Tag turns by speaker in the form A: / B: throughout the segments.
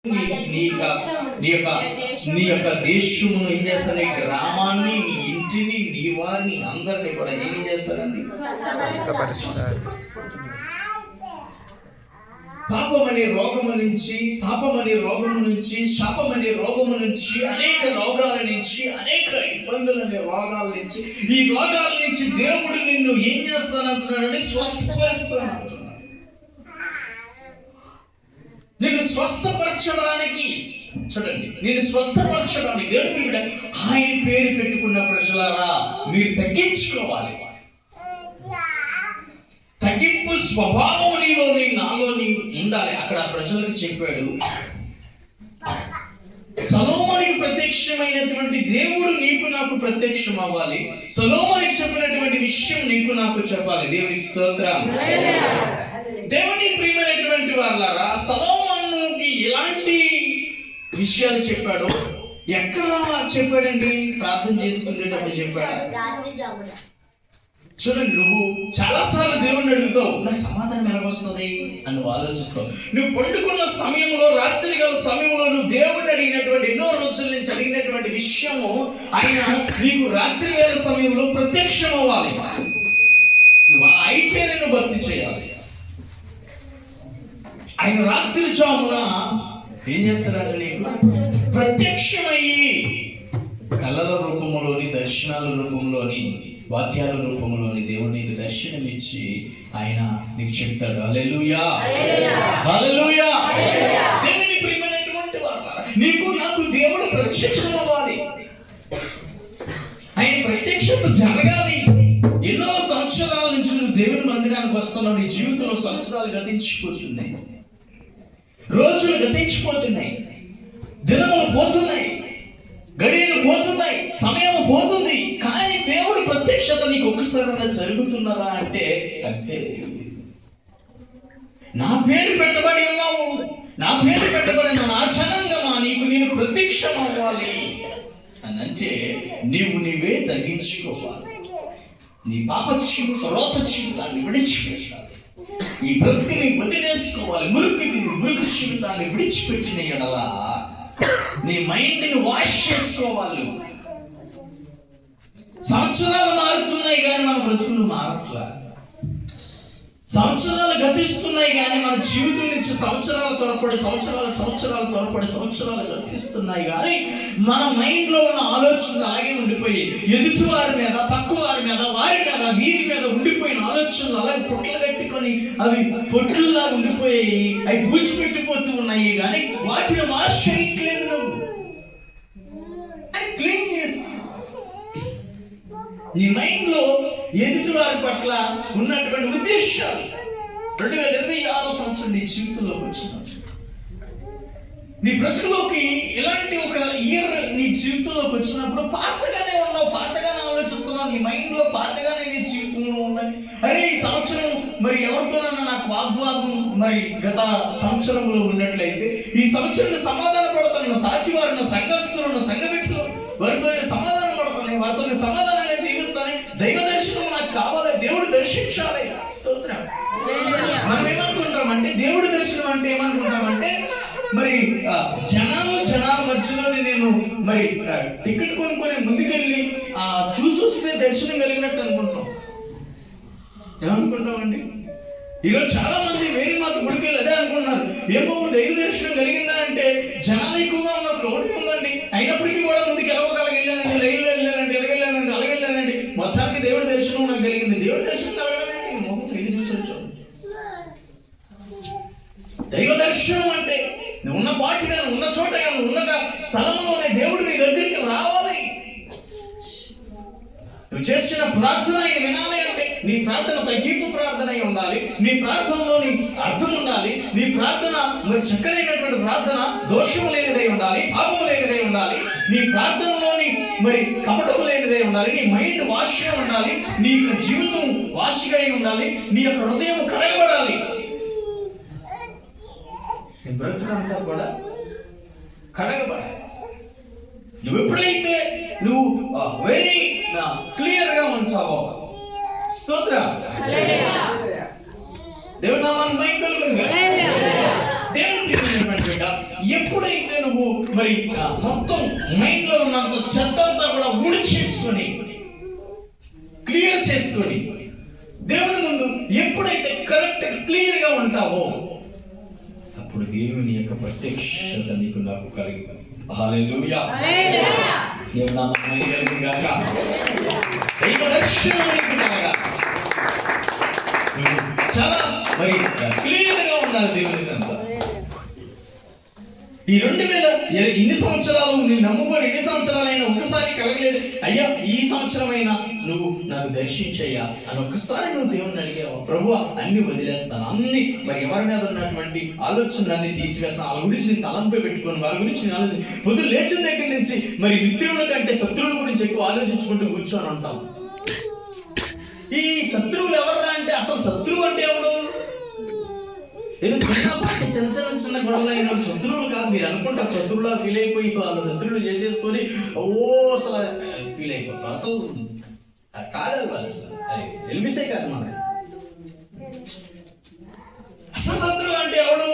A: నీ యొక్క దేశమును ఏం చేస్తారు? నీ గ్రామాన్ని, నీ ఇంటిని, నీ వారిని అందరినీ కూడా ఏం చేస్తారండి? పాపమనే రోగము నుంచి, తాపమనే రోగము నుంచి, శాపమనే రోగము నుంచి, అనేక రోగాల నుంచి, అనేక ఇబ్బందులనే రోగాల నుంచి, ఈ రోగాల నుంచి దేవుడు నిన్ను ఏం చేస్తానంటున్నాడంటే స్వస్థపరుస్తానంటున్నాడు. నిన్ను స్వస్థపరచడానికి, చూడండి, నేను స్వస్థపరచడానికి దేవుడు ఆయన పేరు పెట్టుకున్న ప్రజలారా మీరు తగ్గించుకోవాలి. తగ్గింపు స్వభావం నీలోని నాలోని ఉండాలి. అక్కడ ప్రజలకు చెప్పాడు, సొలొమోనుకి ప్రత్యక్షమైనటువంటి దేవుడు నీకు నాకు ప్రత్యక్షం అవ్వాలి. సొలొమోనుకి చెప్పినటువంటి విషయం నీకు నాకు చెప్పాలి. దేవునికి స్తోత్రం. దేవుని ప్రియమైనటువంటి వాళ్ళారా, సొలొమోనుకి ఎలాంటి విషయాలు చెప్పాడు? ఎక్కడ చెప్పాడండి? ప్రార్థన చేసుకునేటప్పుడు చెప్పాడు. చూడండి, నువ్వు చాలాసార్లు దేవుణ్ణి అడుగుతావు, నాకు సమాధానం ఎలా వస్తుంది అని నువ్వు ఆలోచిస్తావు. నువ్వు పండుకున్న సమయంలో, రాత్రి గల సమయంలో నువ్వు దేవుణ్ణి అడిగినటువంటి, ఎన్నో రోజుల నుంచి అడిగినటువంటి విషయము ఆయన నీకు రాత్రి వేళ సమయంలో ప్రత్యక్షం అవ్వాలి. నువ్వు అయితే నిన్ను భక్తి చేయాలి. ఆయన రాత్రి జామున ఏం చేస్తాడంటే నీకు ప్రత్యక్షమయ్యి కళల రూపంలోని, దర్శనాల రూపంలోని, వాక్యాల రూపంలోని దేవుడు నీకు దర్శనమిచ్చి ఆయన నీకు చెప్తాడు. హల్లెలూయా, హల్లెలూయా. దేవుని ప్రియమైనటువంటి వారు, నీకు నాకు దేవుడు ప్రత్యక్షం అవ్వాలి. ఆయన ప్రత్యక్షత జరగాలి. ఎన్నో సంవత్సరాల నుంచి నువ్వు దేవుని మందిరానికి వస్తున్నావు. నీ జీవితంలో సంవత్సరాలు గతించిపోతున్నాయి, రోజులు గతించిపోతున్నాయి, దినములు పోతున్నాయి, గడియలు పోతున్నాయి, సమయం పోతుంది. కానీ దేవుడి ప్రత్యక్షత నీకు ఒక్కసారి జరుగుతున్నదా అంటే అంతే. నా పేరు పెట్టబడి ఉన్నావు, నా పేరు పెట్టబడిన నా జనాంగమా, నీకు నేను ప్రత్యక్షం అవ్వాలి అని అంటే నీవే తగ్గించుకోవాలి. నీ పాప జీవిత రోత జీవితాన్ని విడిచిపెట్టాలి. ఈ బ్రతికిని వదిలేసుకోవాలి. మురికి జీవితాన్ని విడిచిపెట్టిన ఎడల నీ మైండ్ ని వాష్ చేసుకోవాలి. సంవత్సరాలు మారుతున్నాయి కానీ మన బ్రతుకులు మారట్లా. సంవత్సరాలు గతిస్తున్నాయి కానీ మన జీవితం నుంచి సంవత్సరాలు గతిస్తున్నాయి కానీ మన మైండ్ లో ఉన్న ఆలోచనలు అలాగే ఉండిపోయి, ఎదుటి వారి మీద, పక్క వారి మీద, వారి మీద, వీరి మీద ఉండిపోయిన ఆలోచనలు అలాగే పొట్లు కట్టుకొని అవి పొట్టుల్లా ఉండిపోయి అవి పూచిపెట్టిపోతూ ఉన్నాయి కానీ వాటిని వాష్ చేయట్లేదు. నువ్వు క్లీన్ చేసి నీ మైండ్ లో ఎదుటి వారి పట్ల ఉన్నటువంటి ఉద్దేశాలు 2026 సంవత్సరం నీ జీవితంలోకి వచ్చిన, నీ బ్రతుకులోకి ఇలాంటి ఒక ఇయర్ నీ జీవితంలోకి వచ్చినప్పుడు పాతగానే ఉన్నావు, పాతగానే ఆలోచిస్తున్నావు. నీ మైండ్ లో పాతగానే నీ జీవితంలో ఉన్నాయి. అరే ఈ సంవత్సరం మరి ఎవరితోనన్నా నాకు వాగ్వాదం మరి గత సంవత్సరంలో ఉన్నట్లయితే ఈ సంవత్సరం సమాధాన పడుతున్న సాటి వారిని, సంఘస్థులను, సంఘబిడ్డలు వారితో సమాధానం పడుతున్నాయి, వారితో సమాధానంగా జీవిస్తాను. దైవ దర్శనం నాకు కావాలి, దేవుడు దర్శించాలి. స్తోత్రం. మనం ఏమనుకుంటామంటే దేవుడి దర్శనం అంటే ఏమనుకుంటామంటే మరి జనాల మధ్యలో నేను మరి టికెట్ కొనుక్కొని ముందుకెళ్ళి చూసొస్తే దర్శనం కలిగినట్టు అనుకుంటాం. ఏమనుకుంటామండి? ఈరోజు చాలా మంది వేరే మాత గుడికి వెళ్ళి అదే అనుకున్నారు. ఏమో దైవ దర్శనం కలిగిందా అంటే జనాలు ఎక్కువగా ఉన్న క్రౌడ్ ఉందండి, అయినప్పటికీ కూడా ముందుకు వెళ్ళానండి, లైన్లో వెళ్ళానండి, అలాగెళ్ళానండి, మొత్తానికి దేవుడి దర్శనం నాకు కలిగింది. దేవుడి దర్శనం కలగడానికి మొహం వెళ్ళి చూసి వచ్చాను. దైవ దర్శనం అంటే నువ్వు ఉన్న పాటిగా, ఉన్న చోటగా, ఉన్న స్థలంలోనే దేవుడు నీ దగ్గరికి రావాలి. నువ్వు చేసిన ప్రార్థన ఆయన వినాలి అంటే నీ ప్రార్థన తగ్గింపు ప్రార్థన అయి ఉండాలి. నీ ప్రార్థనలోని అర్థం ఉండాలి. నీ ప్రార్థన మరి చక్కనైనటువంటి ప్రార్థన, దోషము లేనిదై ఉండాలి, పాపము లేనిదై ఉండాలి. నీ ప్రార్థనలోని మరి కపటము లేనిదై ఉండాలి. నీ మైండ్ వాష్గా ఉండాలి. నీ యొక్క జీవితం వాష్గా ఉండాలి. నీ యొక్క హృదయం కడగబడాలి. నీ బ్రతుకంతా కూడా కడగబడాలి. నువ్వు ఎప్పుడైతే నువ్వు వెరీ క్లియర్ గా ఉంటావో, స్తోత్రం, దేవుని నామానికి మహిమ కలుగును గాక. దేవుని ఎప్పుడైతే నువ్వు మరి మొత్తం మైండ్ లో ఉన్నంత చెత్త అంతా కూడా ఊడ్చేసుకొని క్లియర్ చేసుకొని దేవుని ముందు ఎప్పుడైతే కరెక్ట్ క్లియర్ గా ఉంటావో అప్పుడు దేవుని యొక్క ప్రత్యక్షత నీకు నాకు కలిగి. హల్లెలూయా. దేవుని నామమున మహిమ గాక. దైవ దర్శనం నీకు కలగాలి. చాలా మరి క్లియర్ గా ఉండాలి దేవుని సంత. ఈ 2000 ఇన్ని సంవత్సరాలు నేను నమ్ముకొని ఎన్ని సంవత్సరాలైనా ఒకసారి కలగలేదు, అయ్యా ఈ సంవత్సరమైనా నువ్వు నాకు దర్శించయ్యా అని ఒక్కసారి నువ్వు దేవుని అడిగావు, ప్రభువా అన్ని వదిలేస్తాను, అన్ని మరి ఎవరి మీద ఉన్నటువంటి ఆలోచనలన్నీ తీసివేస్తాను, వాళ్ళ గురించి నేను తలంపై పెట్టుకొని వారి గురించి నేను ఆలోచన పొద్దున లేచిన దగ్గర నుంచి మరి మిత్రుల కంటే శత్రువుల గురించి ఎక్కువ ఆలోచించుకుంటూ కూర్చొని ఉంటాం. ఈ శత్రువులు ఎవరా అంటే అసలు శత్రువు అంటే ఎవడు? ఏదో చిన్న గొడవలు అయిన శత్రువులు కాదు. మీరు అనుకుంటారు శత్రువులా ఫీల్ అయిపోయి వాళ్ళు శత్రువులు చేసేసుకొని అసలు ఫీల్ అయిపోతారు. అసలు కాదు, తెలిపిసే కాదు. మన అసలు శత్రువు అంటే ఎవడు?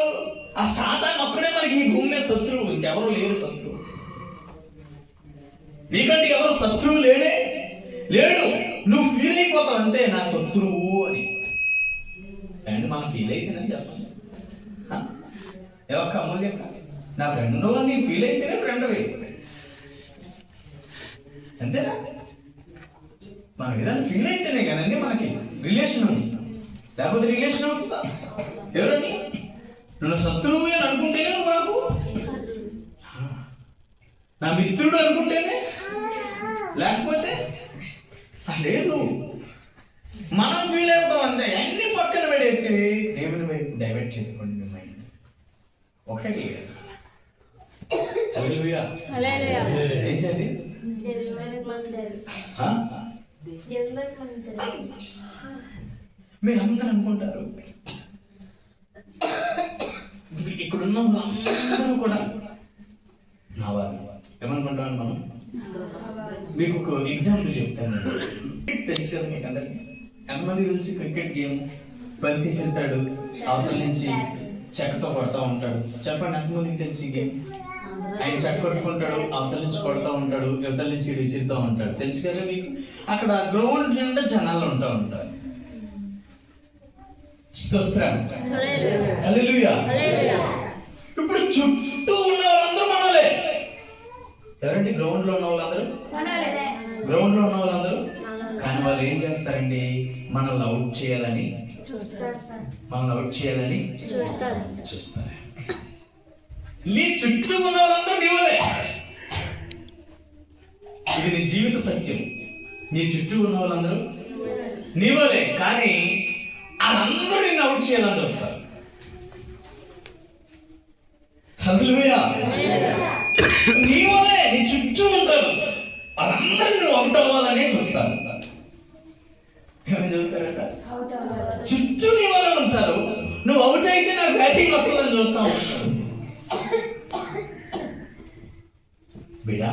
A: ఆ సాతాను ఒక్కడే మనకి ఈ భూమి మీద శత్రువు, ఇంకెవరు లేరు శత్రువు. నీకంటే ఎవరు శత్రువు లేడు. నువ్వు ఫీల్ అయిపోతావు అంతే నా శత్రువు అని. అండ్ మనం ఫీల్ అయితేనని చెప్పండి. ఎవరికి అమూల్యం నా ఫ్రెండ్ అని ఫీల్ అయితేనే ఫ్రెండ్ అంతేనా? మనం ఏదైనా ఫీల్ అయితేనే కదండి మనకి రిలేషన్ అవుతుంది, లేకపోతే రిలేషన్ అవుతుందా? ఎవరని నువ్వు శత్రువు అని అనుకుంటేనే నువ్వు నాకు నా మిత్రుడు అనుకుంటేనే, లేకపోతే లేదు. మనం ఫీల్ అవుతాం అంతే. అన్ని పక్కన పడేసి దేవుని వైపు డైవర్ట్ చేసుకోండి మీ మైండ్. ఒకటి ఏం చేయాలి? మీరు అందరూ అనుకుంటారు, ఇక్కడున్న అందరూ కూడా నా వాళ్ళు ఏమనుకుంటామని మనం. మీకు ఒక ఎగ్జాంపుల్ చెప్తాను. తెలుసు కదా మీకు అందరికి, ఎంతమంది తెలుసు క్రికెట్ గేమ్? బంతి సిరుతాడు, అవతల నుంచి చెక్కతో కొడతా ఉంటాడు. చెప్పండి ఎంతమందికి తెలుసు ఈ గేమ్? ఆయన చెక్క కొట్టుకుంటాడు, అవతల నుంచి కొడతా ఉంటాడు, యువతల నుంచి విసిరుతూ ఉంటాడు. తెలుసు కదా మీకు. అక్కడ గ్రౌండ్ నిండా జనాలు ఉంటారు. స్తోత్రం. హల్లెలూయా. ఇప్పుడు చుట్టూ ఉన్న వాళ్ళందరూ మనలే. ఎవరండి గ్రౌండ్ లో ఉన్న వాళ్ళందరూ? గ్రౌండ్ లో ఉన్న వాళ్ళందరూ. కానీ వాళ్ళు ఏం చేస్తారండి? మనల్ని అవుట్ చేయాలని చూస్తారు. నీ చుట్టూ ఉన్న వాళ్ళందరూ నీవలే. ఇది నీ జీవిత సత్యం. నీ చుట్టూ ఉన్న వాళ్ళందరూ నీవలే, కానీ వాళ్ళందరూ నిన్ను అవుట్ చేయాలని చూస్తారు. హల్లెలూయా. నీవలే, నీ చుట్టూ ఉంటారు, వాళ్ళందరూ నువ్వు అవుట్ అవ్వాలనే చూస్తారు. ఏమని చెబుతారట? చుట్టూ నీ వల్ల ఉంచారు, నువ్వు అవుట్ అయితే నాకు బ్యాటింగ్ వస్తుందని చూస్తా ఉంటారు. బిడ్డా,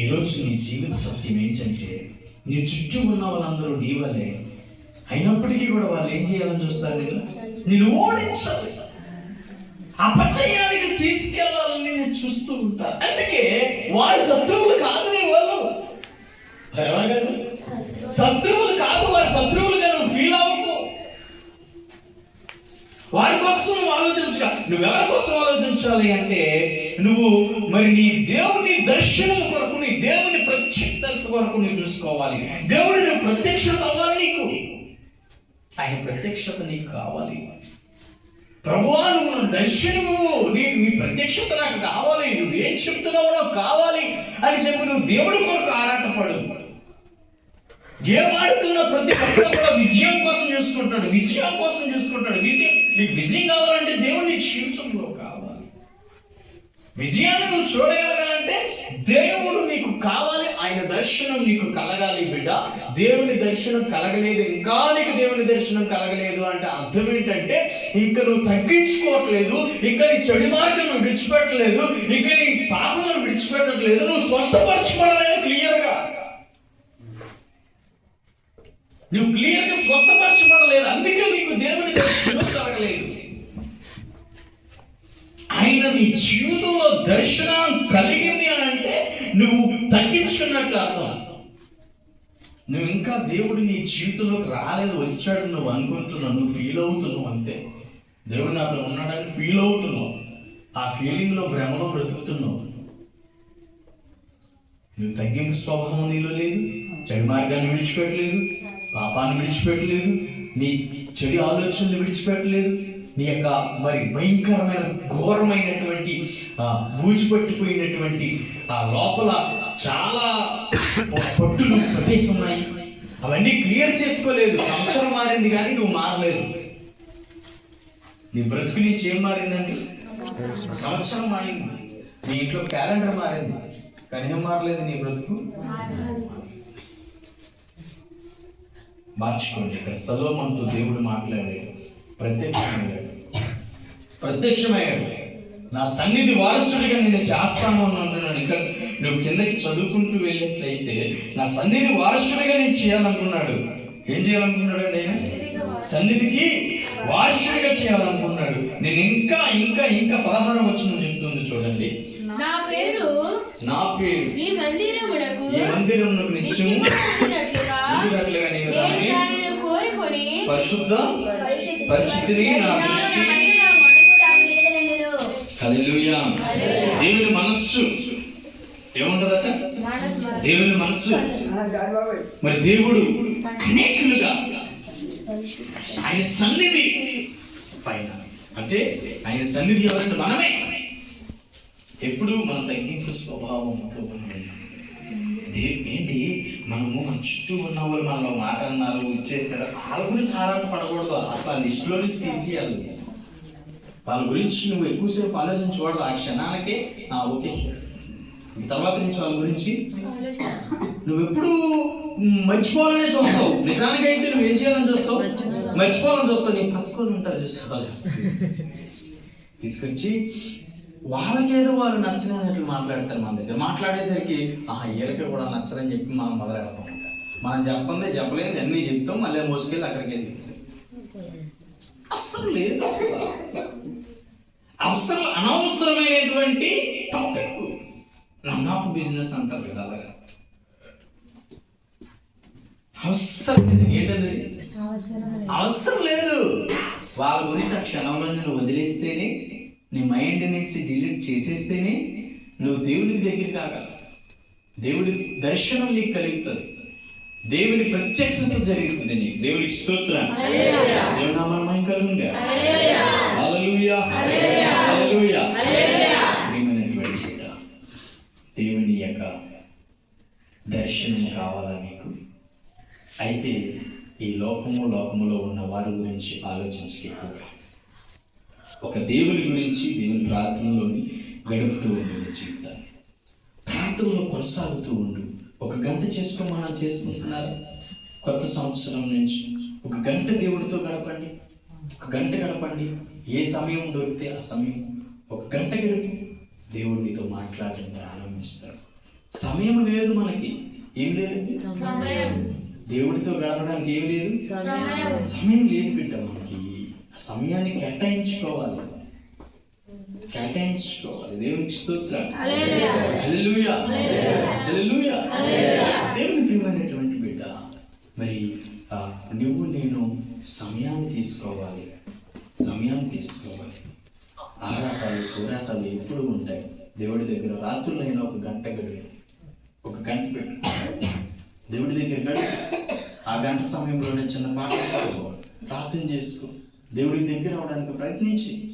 A: ఈరోజు నీ జీవిత సత్యం ఏంటంటే నీ చుట్టూ ఉన్న వాళ్ళందరూ నీ వల్లే అయినప్పటికీ కూడా వాళ్ళు ఏం చేయాలని చూస్తారు? నేను ఓడించాలి, అపజయానికి తీసుకెళ్లాలని నేను చూస్తూ ఉంటాను. అందుకే వారి శత్రువులు కాదు నీ వాళ్ళు. ఎవరు కాదు? శత్రువులు కాదు. వారి శత్రువులుగా నువ్వు ఫీల్ అవ్వకు. వారి కోసం నువ్వు ఆలోచించగా, నువ్వెవరి కోసం ఆలోచించాలి అంటే నువ్వు మరి నీ దేవుని దర్శనం కొరకు, నీ దేవుని ప్రత్యక్షత కొరకు నువ్వు చూసుకోవాలి. దేవుడు నువ్వు ప్రత్యక్షత అవ్వాలి. నీకు ఆయన ప్రత్యక్షత నీకు కావాలి. ప్రభువా నువ్వు దర్శనము, నీ ప్రత్యక్షత నాకు కావాలి, నువ్వేం చెప్తున్నావు నాకు కావాలి అని చెప్పి నువ్వు దేవుడి కొరకు ఆరాటపడు. గేమ్ ఆడుతున్న ప్రతి ఒక్కరు కూడా విజయం కోసం చూసుకుంటాడు. నీకు విజయం కావాలంటే దేవుడు నీ జీవితంలో కావాలి. విజయాన్ని నువ్వు చూడగలగాలంటే దేవుడు నీకు కావాలి. ఆయన దర్శనం నీకు కలగాలి. బిడ్డ, దేవుని దర్శనం కలగలేదు, ఇంకా నీకు దేవుని దర్శనం కలగలేదు అంటే అర్థం ఏంటంటే ఇంకా నువ్వు తగ్గించుకోవట్లేదు, ఇంకా నీ చెడు మార్గం నువ్వు విడిచిపెట్టలేదు, ఇంకా నీ పాపం విడిచిపెట్టట్లేదు, నువ్వు స్వస్థపరచబడలేదు. నువ్వు క్లియర్గా స్వస్థపరచబడలేదు. అందుకే నీకు దేవుని దర్శనం కలగలేదు. ఆయన నీ జీవితంలో దర్శనం కలిగింది అని అంటే నువ్వు తగ్గించుకున్నట్లు అర్థం. నువ్వు ఇంకా దేవుడు నీ జీవితంలోకి రాలేదు, వచ్చాడు నువ్వు అనుకుంటున్నావు, నువ్వు ఫీల్ అవుతున్నావు అంతే. దేవుడు నాతో ఉన్నాడని ఫీల్ అవుతున్నావు, ఆ ఫీలింగ్లో భ్రమలో బ్రతుకుతున్నావు. నువ్వు తగ్గింపు స్వభావం నీలో లేదు, చెడు మార్గాన్ని విడిచిపెట్టలేదు, పాపాన్ని విడిచిపెట్టలేదు, నీ చెడు ఆలోచనలు విడిచిపెట్టలేదు, నీ యొక్క మరి భయంకరమైన ఘోరమైనటువంటి బూచిపట్టిపోయినటువంటి ఆ లోపల చాలా పట్టులు పట్టేసి ఉన్నాయి, అవన్నీ క్లియర్ చేసుకోలేదు. సంవత్సరం మారింది కానీ నువ్వు మారలేదు. నీ బ్రతుకు నుంచి ఏం మారిందండి? సంవత్సరం మారింది. నీ ఇంట్లో క్యాలెండర్ మారింది కానీ ఏం మారలేదు నీ బ్రతుకు. మార్చుకోండి. ఇక్కడ సొలొమోనుతో దేవుడు మాట్లాడాడు, ప్రత్యక్షమయ్యాడు. నా సన్నిధి వారసుడిగా నేను చేస్తాను అని అంటున్నాను. ఇంకా నువ్వు కిందకి చదువుకుంటూ వెళ్ళినట్లయితే నా సన్నిధి వారసుడిగా నేను చేయాలనుకున్నాడు. ఏం చేయాలనుకున్నాడు అండి? ఆయన సన్నిధికి వారసుడిగా చేయాలనుకున్నాడు. నేను ఇంకా ఇంకా ఇంకా 16వ వచనం చెప్తుంది చూడండి.
B: నా పేరు
A: ఈ మందిరమునకు నిత్యము ఉండునట్లుగా నేను దానిని కోరుకొని పరిశుద్ధ పరిచితిని నా దృష్టి. హల్లెలూయా. దేవుని మనస్సు ఏముంటదట? దేవుని మనస్సు. మరి దేవుడు అనేకులుగా ఆయన సన్నిధి పైన, అంటే ఆయన సన్నిధి ఎవరంటే మనమే. ఎప్పుడు మన తగ్గింపు స్వభావంతో ఏంటి, మనము మన చుట్టూ ఉన్న వాళ్ళు మనలో మాట అన్నారు, ఇచ్చేసారు, వాళ్ళ గురించి ఆరాట పడకూడదు. అసలు ఆ లిస్టులో నుంచి తీసేయాలి. వాళ్ళ గురించి నువ్వు ఎక్కువసేపు ఆలోచించకూడదు. ఆ క్షణానికే ఓకే, తర్వాత నుంచి వాళ్ళ గురించి నువ్వెప్పుడు మర్చిపోవాలనే చూస్తావు. నిజానికైతే నువ్వు ఏం చేయాలని చూస్తావు? మర్చిపోవాలని చూస్తావు. నీ పక్కన ఉంటారు చూస్తావు, తీసుకొచ్చి వాళ్ళకేదో వాళ్ళు నచ్చినట్లు మాట్లాడతారు. మన దగ్గర మాట్లాడేసరికి ఈయనకి కూడా నచ్చరని చెప్పి మనం మొదలెడతాం. మనం చెప్పందే చెప్పలేదు అన్నీ చెప్తాం, మళ్ళీ మోసుకెళ్ళి అక్కడికి వెళ్ళి అస్సలు లేదు. అసలు అనవసరమైనటువంటి టాపిక్ నాకు బిజినెస్ అంటారు కదా, అలాగా అవసరం లేదు. ఏంటది? అవసరం లేదు. వాళ్ళ గురించి ఆ క్షణంలో నేను వదిలేస్తేనే, నీ మైండ్ నుంచి డిలీట్ చేసేస్తేనే నువ్వు దేవునికి దగ్గర కాగలవు. దేవుడి దర్శనం నీకు కలుగుతుంది, దేవుని ప్రత్యక్షత జరుగుతుంది నీకు. దేవునికి స్తోత్రం. దేవుని నామమున కలుగునుగా. హల్లెలూయా, హల్లెలూయా. దేవుని యొక్క దర్శనం కావాలా నీకు? అయితే ఈ లోకములో ఉన్న వారి గురించి ఆలోచించకపోగా ఒక దేవుని గురించి, దేవుని ప్రార్థనలోని గడుపుతూ ఉండు. నీ జీవితాన్ని ప్రార్థనలో కొనసాగుతూ ఉండు. 1 గంట చేసుకోమని చేసుకుంటున్నారా? కొత్త సంవత్సరం నుంచి 1 గంట దేవుడితో గడపండి. 1 గంట గడపండి. ఏ సమయం దొరికితే ఆ సమయం 1 గంట గడుపు. దేవుడు నీతో మాట్లాడడం ప్రారంభిస్తాడు. సమయం లేదు మనకి. ఏం లేదండి? దేవుడితో గడపడానికి ఏమి లేదు, సమయం లేదు బిడ్డ. మనకి ఆ సమయాన్ని కేటాయించుకోవాలి. దేవునికి స్తోత్రం. హల్లెలూయా, హల్లెలూయా. దేవునికి ప్రియమైనటువంటి బిడ్డ, మరి నువ్వు నేను సమయాన్ని తీసుకోవాలి. ఆరాటాలు పోరాటాలు ఎప్పుడు ఉంటాయి. దేవుడి దగ్గర రాత్రులైనా 1 గంట గడుపు, 1 గంట పెట్టు దేవుడి దగ్గర గడుపు. ఆ గంట సమయంలోనే చిన్న పాట ప్రార్థన చేసుకో. దేవుడి దగ్గర అవడానికి ప్రయత్నం చేయండి.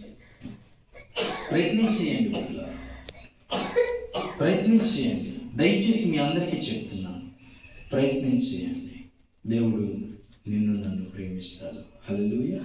A: దయచేసి మీ అందరికీ చెప్తున్నాను, ప్రయత్నం చేయండి. దేవుడు నిన్ను నన్ను ప్రేమిస్తాడు. హల్లెలూయా.